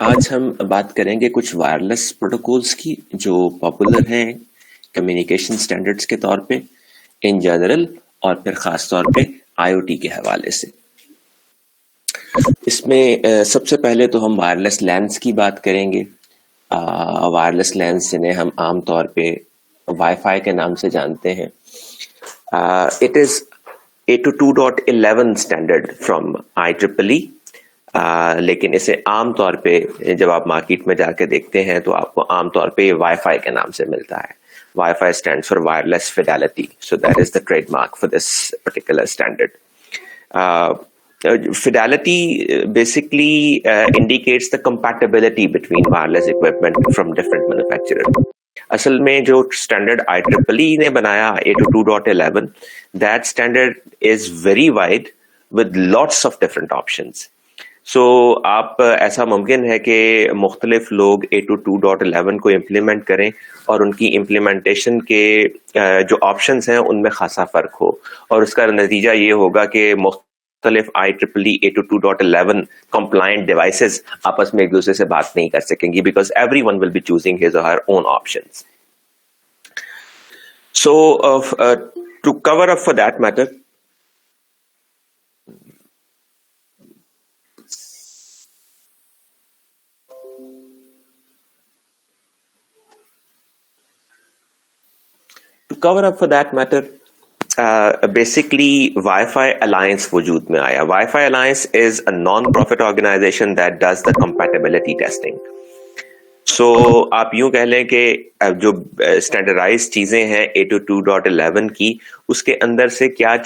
آج ہم بات کریں گے کچھ وائرلیس پروٹوکولز کی جو پاپولر ہیں کمیونیکیشن سٹینڈرڈز کے طور پہ ان جنرل، اور پھر خاص طور پہ آئی او ٹی کے حوالے سے. اس میں سب سے پہلے تو ہم وائرلیس لینس کی بات کریں گے. وائرلیس لینس جنہیں ہم عام طور پہ وائی فائی کے نام سے جانتے ہیں. It is 802.11 standard from IEEE، لیکن اسے عام طور پہ جب آپ مارکیٹ میں جا کے دیکھتے ہیں تو آپ کو عام طور پہ وائی فائی کے نام سے ملتا ہے. Wi-Fi stands for wireless fidelity, so that is the trademark for this particular standard. Fidelity basically indicates the compatibility between wireless equipment from different manufacturers. اصل میں جو اسٹینڈرڈ IEEE نے بنایا 802.11، that standard is very wide with lots of different options. سو آپ ایسا ممکن ہے کہ مختلف لوگ 802.11 کو امپلیمنٹ کریں اور ان کی امپلیمنٹیشن کے جو آپشنز ہیں ان میں خاصا فرق ہو، اور اس کا نتیجہ یہ ہوگا کہ مختلف IEEE 802.11 compliant ڈیوائسز آپس میں ایک دوسرے سے بات نہیں کر سکیں گی، because everyone will be choosing his or her own options. So to cover up for that matter, basically Wi-Fi Alliance وجود میں آیا. Wi-Fi Alliance is a non-profit organization that does the compatibility testing. سو آپ یوں کہہ لیں کہ جو standardise چیزیں ہیں 802.11 کی، اس کے اندر سے کیا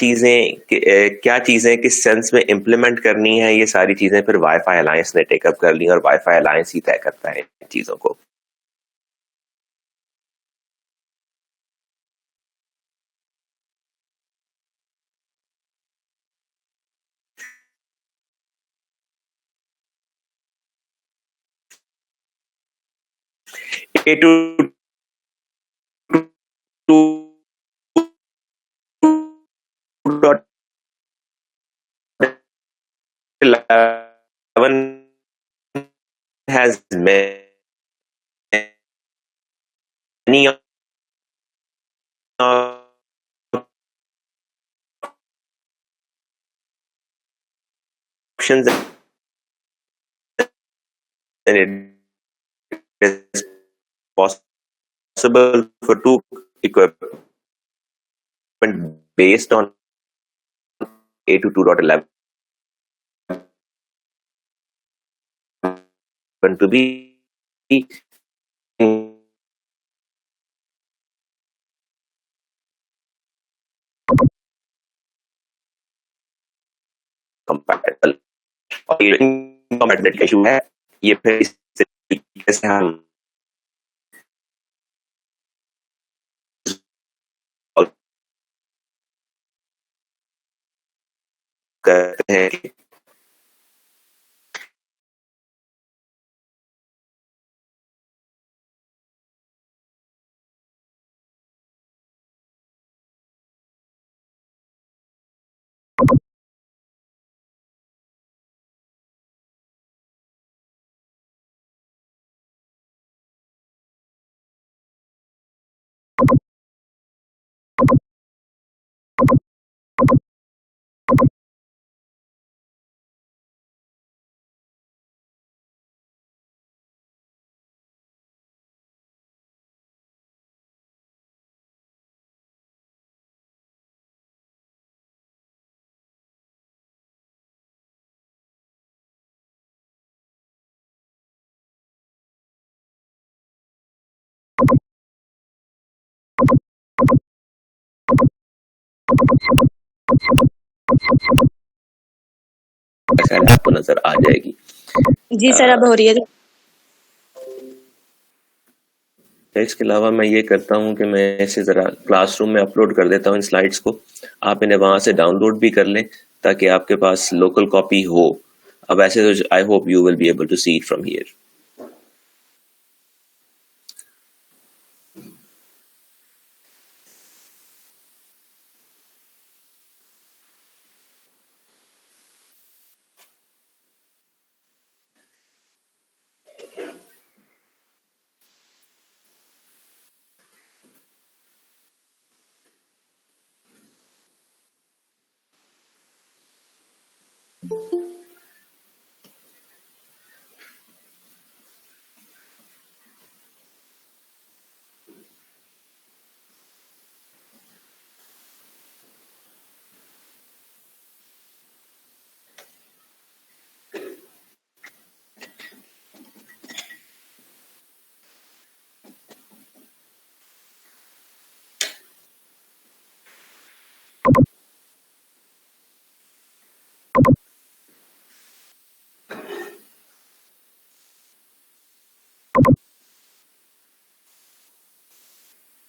چیزیں کس سینس میں امپلیمنٹ کرنی ہیں، یہ ساری چیزیں پھر وائی فائی الائنس نے ٹیک اپ کر لی، اور وائی فائی الائنس ہی طے کرتا ہے ان چیزوں کو. has many options and it is possible for two equipment based on 802.11 to be compatible. اور یہ compatibility کا issue ہے، یہ پھر اس طریقے سے ہم کرتے ہیں کہ آپ کو نظر آ جائے گی. جی سر اب ہو رہی ہے. اس کے علاوہ میں یہ کرتا ہوں کہ میں اسے ذرا کلاس روم میں اپلوڈ کر دیتا ہوں ان سلائڈس کو، آپ انہیں وہاں سے ڈاؤن لوڈ بھی کر لیں تاکہ آپ کے پاس لوکل کاپی ہو. اب ایسے تو I hope you will be able to see it from here.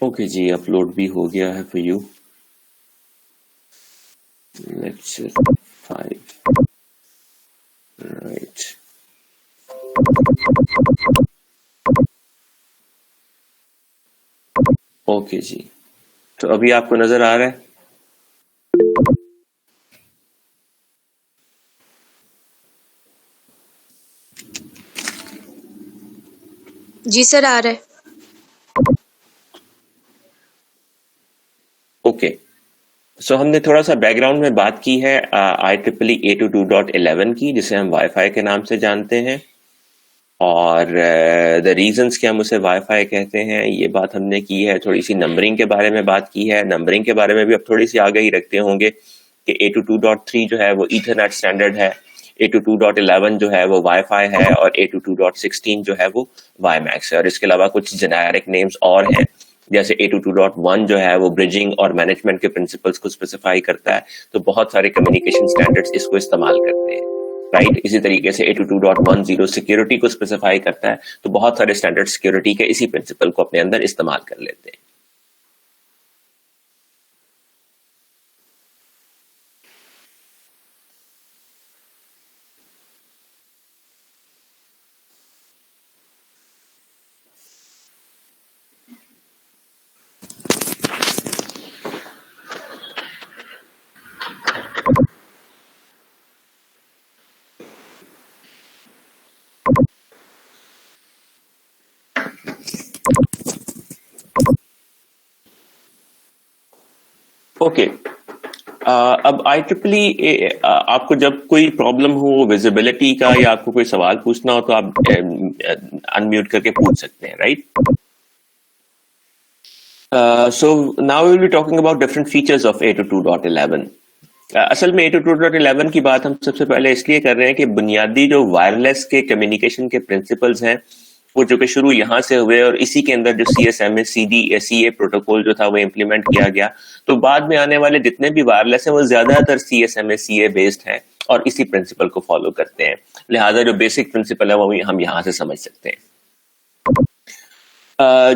Okay جی، اپلوڈ بھی ہو گیا ہے for you lecture 5 right. Okay جی، تو ابھی آپ کو نظر آ رہا ہے؟ جی سر آ رہا ہے. اوکے، سو ہم نے تھوڑا سا بیک گراؤنڈ میں بات کی ہے IEEE 802.11 کی، جسے ہم وائی فائی کے نام سے جانتے ہیں، اور دا ریزنس کہ ہم اسے وائی فائی کہتے ہیں یہ بات ہم نے کی ہے. تھوڑی سی نمبرنگ کے بارے میں بات کی ہے. نمبرنگ کے بارے میں بھی اب تھوڑی سی آگاہی رکھتے ہوں گے کہ 802.3 جو ہے وہ ایتھرنیٹ اسٹینڈرڈ ہے، 802.11 جو ہے وہ وائی فائی ہے، اور 802.16 جو ہے وہ وائی میکس ہے. اور اس کے علاوہ کچھ جنیرک نیمز اور ہیں، جیسے 802.1 جو ہے وہ برجنگ اور مینجمنٹ کے پرنسپلس کو اسپیسیفائی کرتا ہے. تو بہت سارے کمیونیکیشن اسٹینڈرڈس اس کو استعمال کرتے ہیں، رائٹ. اسی طریقے سے 802.10 سیکیورٹی کو اسپیسیفائی کرتا ہے. تو بہت سارے اسٹینڈرڈ سیکیورٹی کے اسی پرنسپل کو اپنے اندر استعمال کر لیتے ہیں. اوکے، اب IEEE آپ کو جب کوئی پرابلم ہو ویزیبلٹی کا، یا آپ کو کوئی سوال پوچھنا ہو، تو آپ انمیوٹ کر کے پوچھ سکتے ہیں، right. So now we'll be talking about different features of 802.11. اصل میں 802.11 کی بات ہم سب سے پہلے اس لیے کر رہے ہیں کہ بنیادی جو وائرلیس کے کمیونیکیشن کے پرنسپلز ہیں وہ جو کہ شروع یہاں سے ہوئے، اور اسی کے اندر جو CSMA CA پروٹوکول جو تھا وہ امپلیمنٹ کیا گیا. تو بعد میں آنے والے جتنے بھی وائرلیس ہیں وہ زیادہ تر CSMA CA بیسڈ ہیں اور اسی پرنسپل کو فالو کرتے ہیں. لہٰذا جو بیسک پرنسپل ہے وہ ہم یہاں سے سمجھ سکتے ہیں.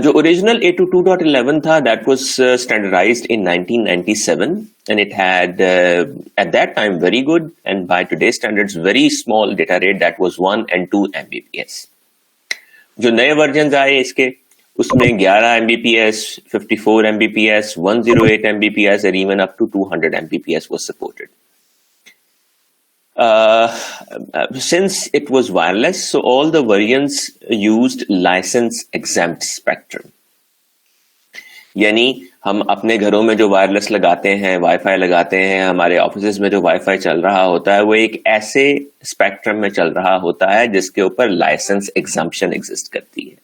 جو اوریجنل 802.11 تھا that was standardized in 1997 and it had at that time very good and by today's standards very small data rate that was 1 and 2 Mbps. جو نئے ورژنز آئے اس کے، اس میں 11 Mbps, 54 Mbps, 108 Mbps and even up to 200 Mbps was supported. Since it was wireless, so all the variants used license exempt spectrum. یعنی ہم اپنے گھروں میں جو وائرلیس لگاتے ہیں، وائی فائی لگاتے ہیں، ہمارے آفیسز میں جو وائی فائی چل رہا ہوتا ہے وہ ایک ایسے اسپیکٹرم میں چل رہا ہوتا ہے جس کے اوپر لائسنس ایگزمپشن ایگزسٹ کرتی ہے،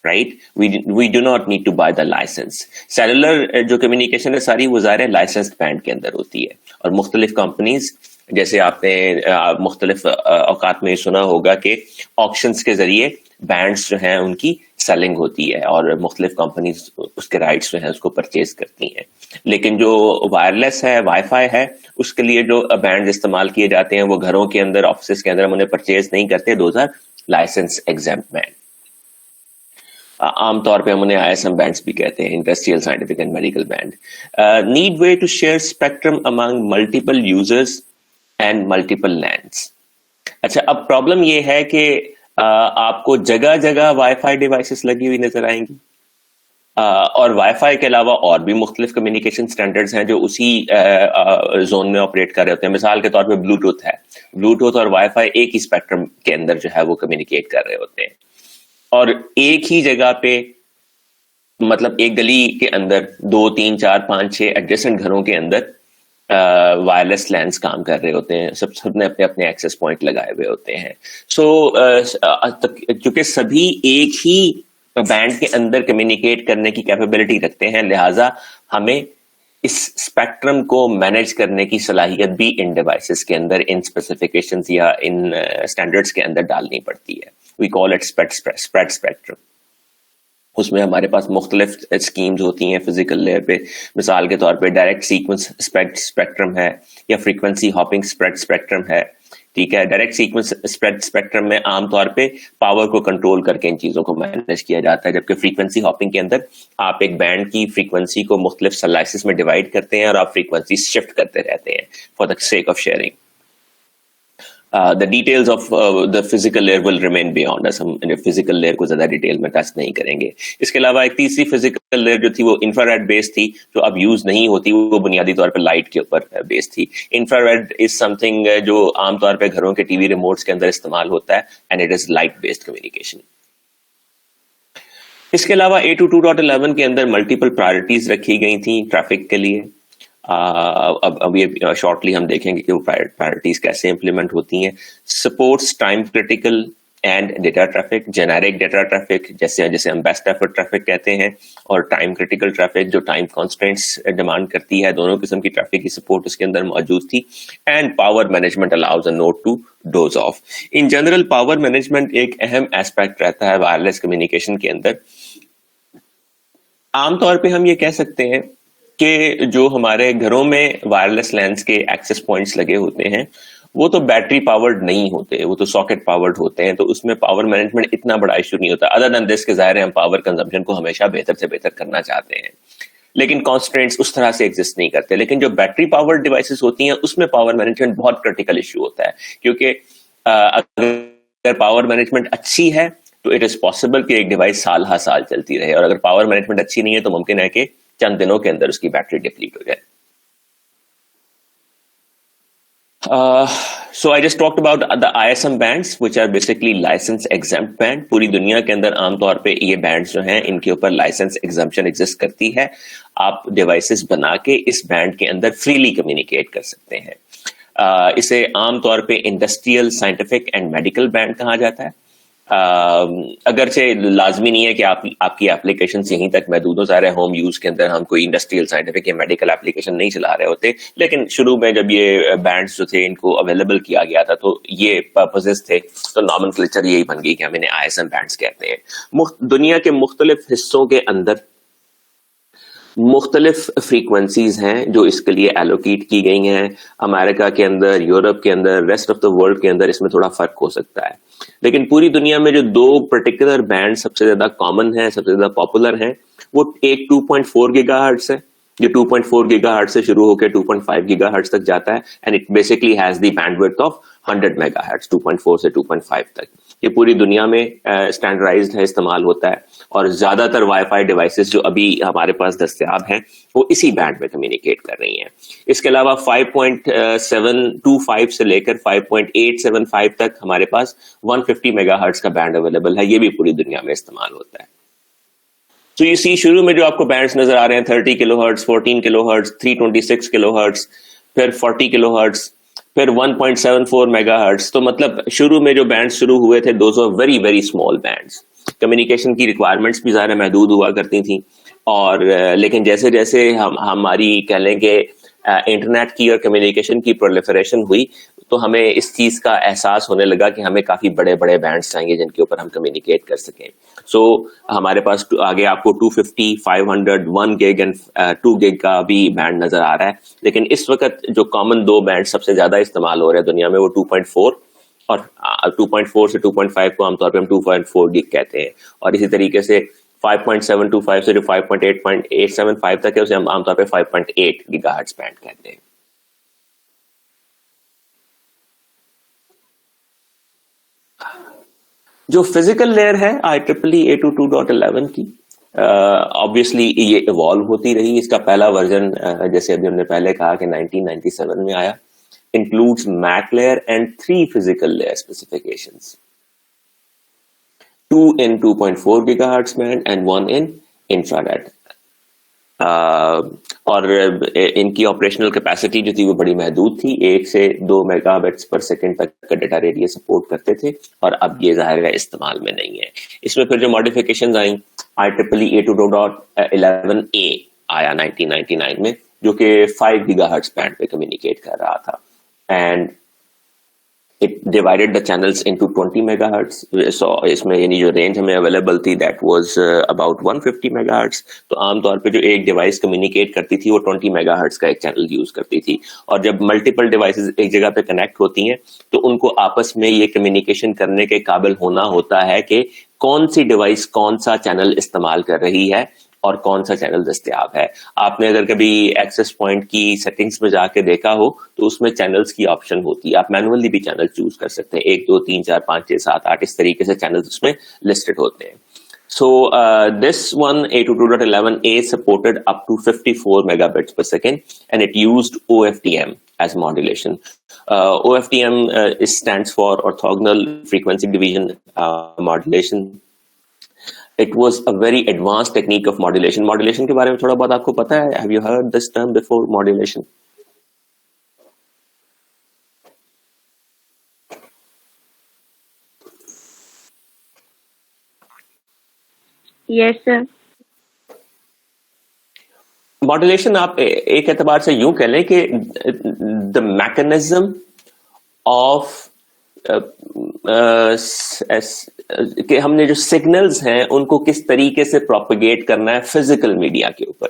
right. We do not need to buy the license. Cellular جو کمیونیکیشن ہے ساری وہ ظاہر لائسنسڈ بینڈ کے اندر ہوتی ہے، اور مختلف کمپنیز، جیسے آپ نے مختلف اوقات میں سنا ہوگا کہ آکشنز کے ذریعے بینڈز جو ہیں ان کی سیلنگ ہوتی ہے، اور مختلف کمپنیز اس کے رائٹس جو ہیں اس کو پرچیز کرتی ہیں. لیکن جو وائرلیس ہے، وائی فائی ہے، اس کے لیے جو بینڈز استعمال کیے جاتے ہیں وہ گھروں کے اندر، آفسز کے اندر ہم انہیں پرچیز نہیں کرتے. Those are license exempt band. عام طور پہ ہم انہیں ISM بینڈس بھی کہتے ہیں، industrial scientific and medical band. Need way to share spectrum among multiple users and multiple lands. اچھا، اب پرابلم یہ ہے کہ آپ کو جگہ جگہ وائی فائی ڈیوائسز لگی ہوئی نظر آئیں گی، اور وائی فائی کے علاوہ اور بھی مختلف کمیونیکیشن اسٹینڈرڈز ہیں جو اسی زون میں آپریٹ کر رہے ہوتے ہیں. مثال کے طور پہ بلوٹوتھ ہے، بلوٹوتھ اور وائی فائی ایک ہی اسپیکٹرم کے اندر جو ہے وہ کمیونیکیٹ کر رہے ہوتے ہیں، اور ایک ہی جگہ پہ، مطلب ایک گلی کے اندر 2 3 4 5 6 ایڈجسنٹ گھروں کے اندر وائرلیس لینس کام کر رہے ہوتے ہیں, سب نے اپنے اپنے ایکسس پوائنٹ لگائے ہوئے ہوتے ہیں. سو چونکہ سبھی ایک ہی بینڈ کے اندر کمیونیکیٹ کرنے کی کیپیبلٹی رکھتے ہیں, لہٰذا ہمیں اس اسپیکٹرم کو مینیج کرنے کی صلاحیت بھی ان ڈیوائسز کے اندر, ان اسپیسیفکیشنز یا ان اسٹینڈرڈس کے اندر ڈالنی پڑتی ہے. وی کال اٹ اسپریڈ اسپیکٹرم. اس میں ہمارے پاس مختلف اسکیمز ہوتی ہیں فزیکل لیئر پہ. مثال کے طور پہ ڈائریکٹ سیکوینس اسپیکٹرم ہے یا فریکوینسی ہاپنگ اسپریڈ اسپیکٹرم ہے. ٹھیک ہے, ڈائریکٹ سیکوینس اسپریڈ اسپیکٹرم میں عام طور پہ پاور کو کنٹرول کر کے ان چیزوں کو مینیج کیا جاتا ہے, جبکہ فریکوینسی ہاپنگ کے اندر آپ ایک بینڈ کی فریکوینسی کو مختلف سلائسز میں ڈیوائڈ کرتے ہیں اور آپ فریکوینسی شفٹ کرتے رہتے ہیں for the sake of sharing. The details of the physical layer will remain beyond us. ہم فزیکل لیئر کو زیادہ ڈیٹیل میں ٹچ نہیں کریں گے. اس کے علاوہ ایک تیسری فزیکل لیئر جو تھی وہ انفراریڈ بیس تھی, جو اب یوز نہیں ہوتی, وہ بنیادی طور پہ لائٹ کے اوپر بیس تھی. انفراریڈ از سم تھنگ جو عام طور پہ گھروں کے ٹی وی ریموٹس کے اندر استعمال ہوتا ہے, and it is light based communication. اس کے علاوہ 802.11 کے اندر ملٹیپل پرائرٹیز رکھی گئی تھیں ٹریفک کے لیے. اب یہ شارٹلی ہم دیکھیں گے کہ وہ پرائرٹیز کیسے امپلیمنٹ ہوتی ہیں. Sports time critical and data traffic, generic data traffic جیسے ہم بیسٹ ایفرٹ ٹریفک کہتے ہیں, اور ٹائم کریٹیکل ٹریفک جو ٹائم کانسٹرینٹس ڈیمانڈ کرتی ہے. دونوں قسم کی ٹریفک کی سپورٹ اس کے اندر موجود تھی. And power management allows a node to doze off. In general power management ایک اہم ایسپیکٹ رہتا ہے وائرلیس کمیونیکیشن کے اندر. عام طور پہ ہم یہ کہہ سکتے ہیں کہ جو ہمارے گھروں میں وائرلیس لینس کے ایکسس پوائنٹس لگے ہوتے ہیں وہ تو بیٹری پاورڈ نہیں ہوتے, وہ تو ساکٹ پاورڈ ہوتے ہیں, تو اس میں پاور مینجمنٹ اتنا بڑا ایشو نہیں ہوتا. ادر دین دس کہ ظاہر ہے ہم پاور کنزمپشن کو ہمیشہ بہتر سے بہتر کرنا چاہتے ہیں, لیکن کانسٹرینٹس اس طرح سے ایگزسٹ نہیں کرتے. لیکن جو بیٹری پاورڈ ڈیوائسز ہوتی ہیں اس میں پاور مینجمنٹ بہت کریٹیکل ایشو ہوتا ہے, کیونکہ اگر پاور مینجمنٹ اچھی ہے تو اٹ از پاسبل کہ ایک ڈیوائس سال ہر سال چلتی رہے, اور اگر پاور مینجمنٹ اچھی نہیں ہے تو ممکن ہے کہ چند دنوں کے اندر اس کی بیٹری ڈپلیٹ ہو جائے. So I just talked about the ISM bands which are basically license exempt band. پوری دنیا کے اندر عام طور پہ یہ بینڈز جو ہیں ان کے اوپر لائسنس ایگزمپشن ایگزسٹ کرتی ہے. آپ ڈیوائسز بنا کے اس بینڈ کے اندر فریلی کمیونیکیٹ کر سکتے ہیں. اسے عام طور پہ industrial, scientific and medical band کہا جاتا ہے. اگرچہ لازمی نہیں ہے کہ آپ کی اپلیکیشنز یہیں تک محدود ہو. ظاہر ہے ہوم یوز کے اندر ہم کوئی انڈسٹریل, سائنٹیفک یا میڈیکل اپلیکیشن نہیں چلا رہے ہوتے, لیکن شروع میں جب یہ بینڈز جو تھے ان کو اویلیبل کیا گیا تھا تو یہ پرپزز تھے, تو نامنکلیچر یہی بن گئی کہ ہم انہیں ISM بینڈز کہتے ہیں. دنیا کے مختلف حصوں کے اندر مختلف فریکوینسیز ہیں جو اس کے لیے ایلوکیٹ کی گئی ہیں. امریکہ کے اندر, یورپ کے اندر, ریسٹ آف دا ورلڈ کے اندر اس میں تھوڑا فرق ہو سکتا ہے, لیکن پوری دنیا میں جو دو پرٹیکولر بینڈ سب سے زیادہ کامن ہیں, سب سے زیادہ پاپولر ہیں, وہ ایک 2.4 گیگا ہرٹز ہے, جو 2.4 گیگا ہرٹز سے شروع ہو کے 2.5 گیگا ہرٹز تک جاتا ہے, and it basically has the bandwidth of 100 megahertz 2.4 سے 2.5 تک. یہ پوری دنیا میں اسٹینڈرڈائزڈ ہے, استعمال ہوتا ہے, اور زیادہ تر وائی فائی ڈیوائسز جو ابھی ہمارے پاس دستیاب ہیں وہ اسی بینڈ میں کمیونیکیٹ کر رہی ہیں. اس کے علاوہ 5.725 سے لے کر 5.875 تک ہمارے پاس 150 میگا ہرٹز کا بینڈ اویلیبل ہے, یہ بھی پوری دنیا میں استعمال ہوتا ہے. تو یہ شروع میں جو آپ کو بینڈز نظر آ رہے ہیں 30 کلو ہرٹز, 14 کلو ہرٹز, 326 کلو ہرٹز, پھر 40 کلو ہرٹز, پھر 1.74 میگا ہرٹز. تو مطلب شروع میں جو بینڈ شروع ہوئے تھے those are very very small bands. Communication کی ریکوائرمنٹس بھی ظاہر محدود ہوا کرتی تھیں, اور لیکن جیسے جیسے ہماری کہہ لیں کہ انٹرنیٹ کی اور کمیونیکیشن کی پرولیفریشن ہوئی تو ہمیں اس چیز کا احساس ہونے لگا کہ ہمیں کافی بڑے بڑے بینڈس چاہیے جن کے اوپر ہم کمیونیکیٹ کر سکیں. سو ہمارے پاس آگے آپ کو 250, 500, 1 گیگ اینڈ 2 گیگ کا بھی بینڈ نظر آ رہا ہے. لیکن اس وقت جو کامن دو بینڈ سب سے زیادہ استعمال ہو رہے ہیں دنیا میں وہ 2.4 اور 2.4 سے 2.5 کو عام طور پہ ہم 2.4 گیگ کہتے ہیں, اور اسی طریقے سے 5.725 سے جو 5.875 تک ہے اسے ہم عام طور پہ 5.8 گیگا ہرٹز بینڈ کہتے ہیں. جو فزیکل لیئر ہے IEEE 802.11 کی, obviously یہ ایوالو ہوتی رہی. اس کا پہلا ورژن جیسے ابھی ہم نے پہلے کہا کہ 1997 میں آیا, includes MAC layer and 3 physical layer specifications, 2 in 2.4 gigahertz band and 1 in infrared. اور ان کی آپریشنل کیپیسٹی جو تھی وہ بڑی محدود تھی, 1 سے 2 میگا بٹس پر سیکنڈ تک کا ڈیٹا ریٹ یہ سپورٹ کرتے تھے, اور اب یہ ظاہر ہے استعمال میں نہیں ہے. اس میں پھر جو ماڈیفکیشنز آئیں, IEEE 802.11a آیا 1999 میں, جو کہ 5 گیگا ہرٹز بینڈ پہ کمیونیکیٹ کر رہا تھا, and it divided the channels into 20 megahertz. So اس میں یعنی جو رینج ہمیں اویلیبل تھی that was about 150 megahertz. تو عام طور پہ جو ایک ڈیوائس کمیونیکیٹ کرتی تھی وہ 20 megahertz کا ایک چینل یوز کرتی تھی, اور جب ملٹیپل ڈیوائسز ایک جگہ پہ کنیکٹ ہوتی ہیں تو ان کو آپس میں یہ کمیونیکیشن کرنے کے قابل ہونا ہوتا ہے کہ کون سی ڈیوائس کون سا چینل استعمال کر رہی ہے اور کون سا چینل دستیاب ہے. آپ نے اگر کبھی ایکسس پوائنٹ کی سیٹنگز میں جا کے دیکھا ہو تو اس میں چینلز کی آپشن ہوتی ہے, آپ مینولی بھی چینل چوز کر سکتے ہیں, 1 2 3 4 5 6 7 8 اس طریقے سے چینلز اس میں لسٹڈ ہوتے ہیں. So this one 802.11a supported up to 54 megabits per second, and it used OFDM as modulation. OFDM stands for orthogonal frequency division modulation. It was a very advanced technique of modulation. Modulation کے بارے میں تھوڑا بہت آپ کو پتا ہے? Have you heard this term before, modulation? Yes sir. Modulation آپ ایک اعتبار سے یوں کہہ لیں کہ the mechanism of کہ ہم نے جو سگنلز ہیں ان کو کس طریقے سے پروپیگیٹ کرنا ہے فزیکل میڈیا کے اوپر,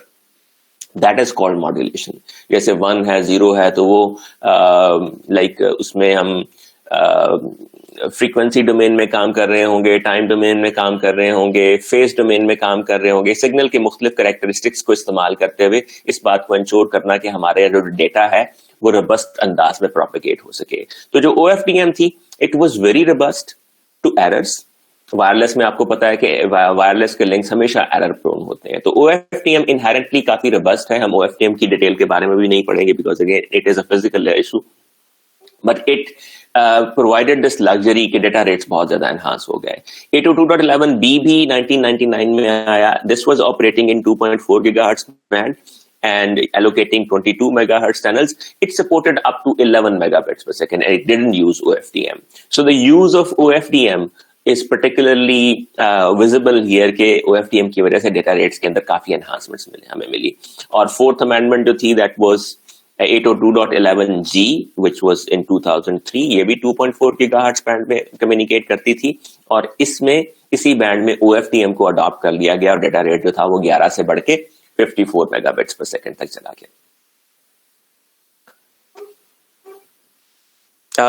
دیٹ از کالڈ ماڈولیشن. جیسے 1 ہے 0 ہے تو وہ لائک اس میں ہم فریکوینسی ڈومین میں کام کر رہے ہوں گے, ٹائم ڈومین میں کام کر رہے ہوں گے, فیز ڈومین میں کام کر رہے ہوں گے, سگنل کے مختلف کریکٹرسٹکس کو استعمال کرتے ہوئے اس بات کو انشور کرنا کہ ہمارے جو ڈیٹا ہے وہ ربسٹ انداز میں پروپیگیٹ ہو سکے. تو جو OFDM تھی it was very robust to errors. Wireless میں آپ کو پتا ہے کہ وائرلیس کے لنکس ہمیشہ ایرر پرون ہوتے ہیں, تو OFDM انہیرنٹلی کافی ربسٹ ہے. ہم OFDM کی ڈیٹیل کے بارے میں بھی نہیں پڑھیں گے because again it is a physical issue, but it provided this luxury کہ ڈیٹا ریٹس بہت زیادہ انہانس ہو گئے. 802.11b بھی 1999 میں آیا. This was operating in 2.4 gigahertz band and allocating 22 megahertz channels. It supported up to 11 megabits per second and it didn't use OFDM. So the use of OFDM is particularly visible here کہ OFDM کی وجہ سے data rates کے اندر کافی enhancements ہمیں ملی. اور fourth amendment جو تھی that was 802.11g which was in 2003. یہ بھی 2.4 gigahertz بینڈ میں کمیونیکیٹ کرتی تھی, اور اس میں اسی بینڈ میں OFDM کو اڈاپٹ کر لیا گیا اور ڈیٹا ریٹ جو تھا وہ 11 سے بڑھ کے 54 megabits per second تک چلا گیا.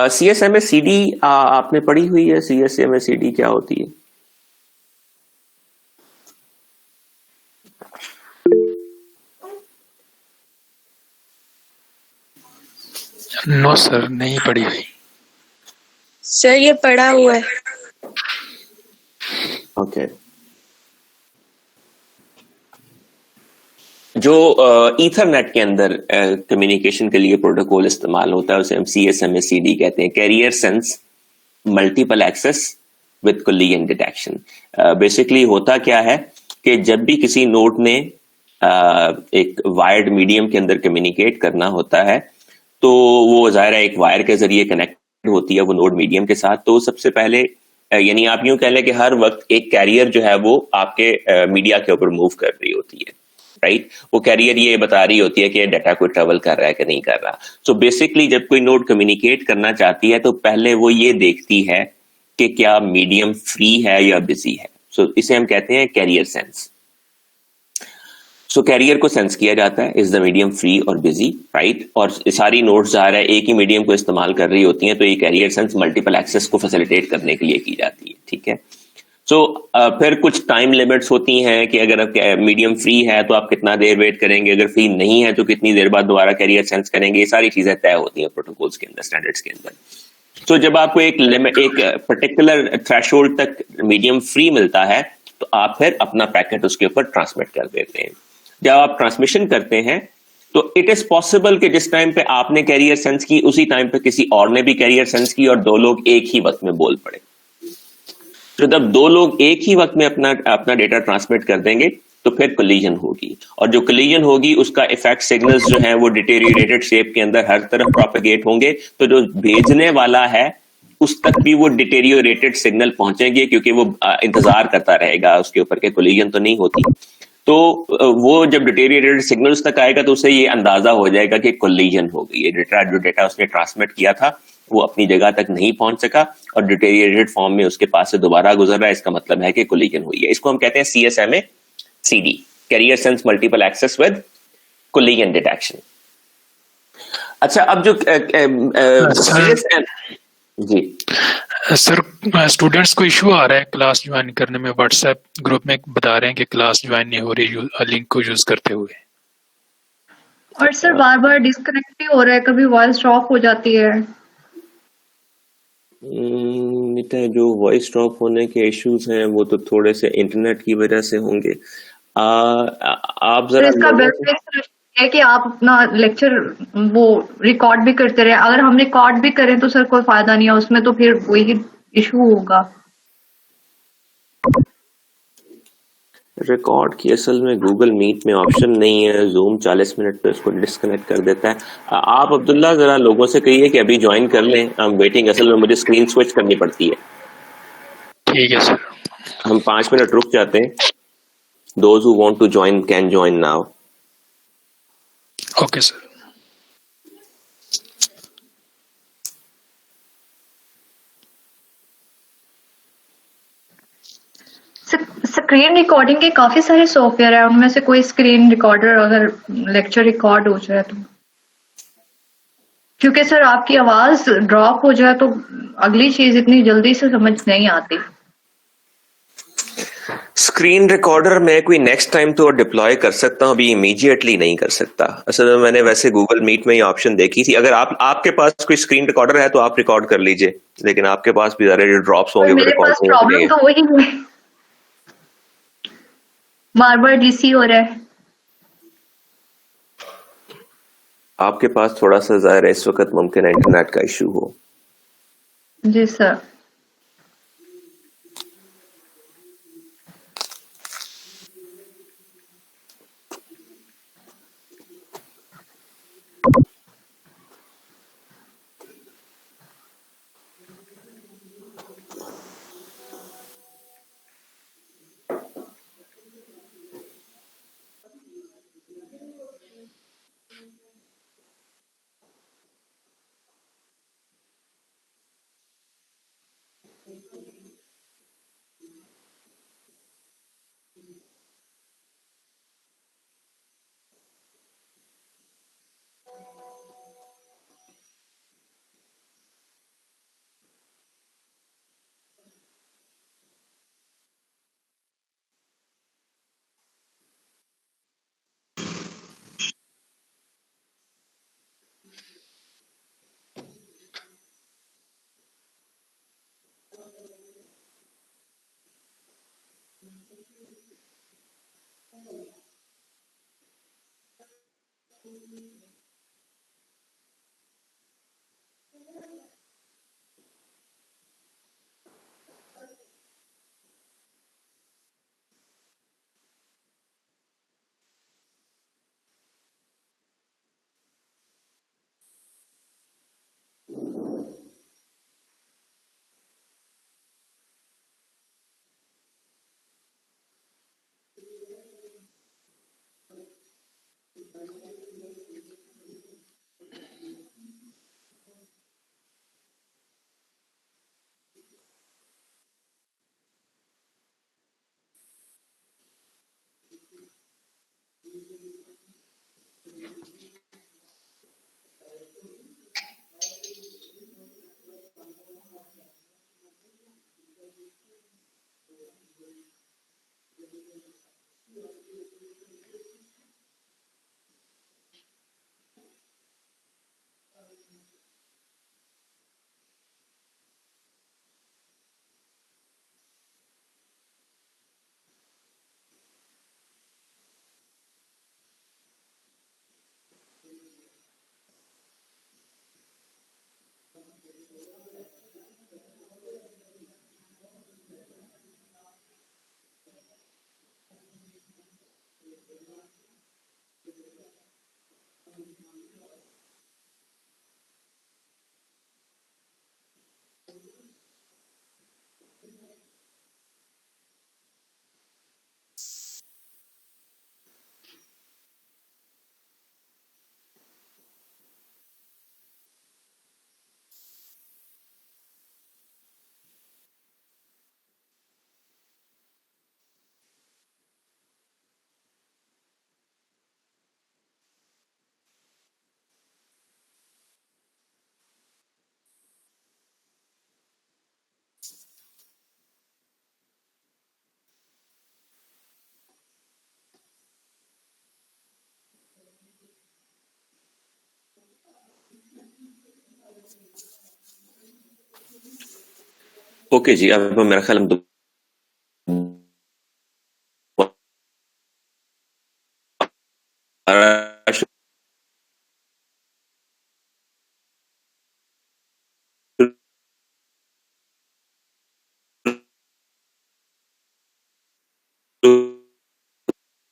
CSMA-CD آپ نے پڑھی ہوئی ہے؟ CSMA-CD کیا ہوتی ہے؟ نو سر, نہیں پڑھی ہوئی. سر یہ پڑھا ہوا ہے. اوکے. جو ایتھرنیٹ کے اندر کمیونیکیشن کے لیے پروٹوکول استعمال ہوتا ہے اسے ہم CSMA-CD کہتے ہیں, carrier sense multiple access with collision detection. Basically ہوتا کیا ہے کہ جب بھی کسی نوڈ نے ایک وائرڈ میڈیم کے اندر کمیونیکیٹ کرنا ہوتا ہے تو وہ ظاہر ہے ایک وائر کے ذریعے کنیکٹ ہوتی ہے وہ نوڈ میڈیم کے ساتھ. تو سب سے پہلے یعنی آپ یوں کہہ لیں کہ ہر وقت ایک کیریئر جو ہے وہ آپ کے میڈیا کے اوپر موو کر رہی ہوتی ہے, رائٹ. وہ کیریئر یہ بتا رہی ہوتی ہے کہ ڈیٹا کوئی ٹریول کر رہا ہے کہ نہیں کر رہا. سو بیسکلی جب کوئی نوڈ کمیونیکیٹ کرنا چاہتی ہے تو پہلے وہ یہ دیکھتی ہے کہ کیا میڈیم فری ہے یا بزی ہے. سو اسے ہم کہتے ہیں کیریئر سینس. سو کیریئر کو سینس کیا جاتا ہے, از دا میڈیم فری اور بزی, رائٹ. اور ساری نوڈز ظاہر ہے ایک ہی میڈیم کو استعمال کر رہی ہوتی ہیں, تو یہ کیریئر سینس ملٹیپل ایکسس کو فیسیلیٹیٹ کرنے کے لیے کی جاتی ہے, ٹھیک ہے. سو پھر کچھ ٹائم لمٹس ہوتی ہیں کہ اگر میڈیم فری ہے تو آپ کتنا دیر ویٹ کریں گے, اگر فری نہیں ہے تو کتنی دیر بعد دوبارہ کیریئر سینس کریں گے. یہ ساری چیزیں طے ہوتی ہیں پروٹوکولز کے اندر, اسٹینڈرڈس کے اندر. تو جب آپ کو ایک پرٹیکولر تھریش ہولڈ تک میڈیم فری ملتا ہے تو آپ پھر اپنا پیکٹ اس کے اوپر ٹرانسمٹ کر دیتے ہیں. جب آپ ٹرانسمیشن کرتے ہیں تو اٹ از پاسبل کہ جس ٹائم پہ آپ نے کیریئر سینس کی اسی ٹائم پہ کسی اور نے بھی کیریئر سینس کی اور دو لوگ ایک ہی وقت میں بول پڑے. تو جب دو لوگ ایک ہی وقت میں اپنا ڈیٹا ٹرانسمٹ کر دیں گے تو پھر کولیجن ہوگی, اور جو کولیجن ہوگی اس کا افیکٹ سگنلز جو ہیں وہ ڈیٹیریٹڈ شیپ کے اندر ہر طرف پروپیگیٹ ہوں گے, تو جو بھیجنے والا ہے اس تک بھی وہ ڈیٹیریوریٹڈ سگنل پہنچیں گے, کیونکہ وہ انتظار کرتا رہے گا اس کے اوپر کہ کولیجن تو نہیں ہوتی. تو وہ جب ڈیٹیریٹڈ سگنل اس تک آئے گا تو اسے یہ اندازہ ہو جائے گا کہ کولیجن ہو گئی ہے, جو ڈیٹا اس نے ٹرانسمٹ کیا تھا وہ اپنی جگہ تک نہیں پہنچ سکا اور ڈیٹیریٹڈ فارم میں اس کے پاس سے دوبارہ گزر رہا ہے, اس کا مطلب ہے کہ کولیجن ہوئی ہے. اس کو ہم کہتے ہیں C S M A C D, carrier sense multiple access with collision detection. اچھا اب جو سی ایس ایم, جی سر اسٹوڈینٹس کو ایشو آ رہا ہے کلاس جوائن کرنے میں, واٹس ایپ گروپ میں بتا رہے ہیں کہ کلاس جوائن نہیں ہو رہی لنک کو یوز کرتے ہوئے, اور سر بار بار ڈسکنیکٹ بھی ہو رہا ہے, کبھی وائس ڈراپ ہو جاتی ہے. جو وائس ڈراپ ہونے کے ایشوز ہیں وہ تو تھوڑے سے انٹرنیٹ کی وجہ سے ہوں گے. آپ سر ذرا اس کا بیسٹ ہے کہ آپ اپنا لیکچر وہ ریکارڈ بھی کرتے رہے. اگر ہم ریکارڈ بھی کریں تو سر کوئی فائدہ نہیں ہے اس میں, تو پھر وہی ایشو ہوگا. ریکارڈ کی اصل میں گوگل میٹ میں آپشن نہیں ہے, زوم 40 منٹ پہ اس کو ڈسکنیکٹ کر دیتا ہے. آپ عبداللہ ذرا لوگوں سے کہیے کہ ابھی جوائن کر لیں, ہم ویٹنگ, اصل میں مجھے اسکرین سوئچ کرنی پڑتی ہے. ٹھیک ہے سر. ہم 5 منٹ رک جاتے ہیں. Those who want to join can join now. Okay sir. Screen recording کے کافی سارے سافٹ ویئر ہیں, ان میں سے کوئی اسکرین ریکارڈر اگر لیکچر ریکارڈ ہو جائے تو, کیونکہ سر آپ کی آواز ڈراپ ہو جائے تو اگلی چیز اتنی جلدی سے سمجھ نہیں آتی. اسکرین ریکارڈر میں کوئی نیکسٹ ٹائم تو ڈپلوائے کر سکتا ہوں, ابھی امیجیٹلی نہیں کر سکتا. اصل میں نے ویسے گوگل میٹ میں یہ آپشن دیکھی تھی, اگر آپ کے پاس کوئی اسکرین ریکارڈر ہے تو آپ ریکارڈ کر لیجئے, لیکن آپ کے پاس بھی ذرا جو ڈراپس ہوں اور گے وہ میرے ریکارڈ پاس نہیں ہو سکیں پرابلم گے. تو وہی ہے, بار بار ڈی سی ہو رہا ہے. آپ کے پاس تھوڑا سا ظاہر ہے اس وقت ممکن ہے انٹرنیٹ کا ایشو ہو. جی سر. اوکے جی، اب میرا خیال ہم دوبارہ شروع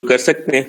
کر سکتے ہیں.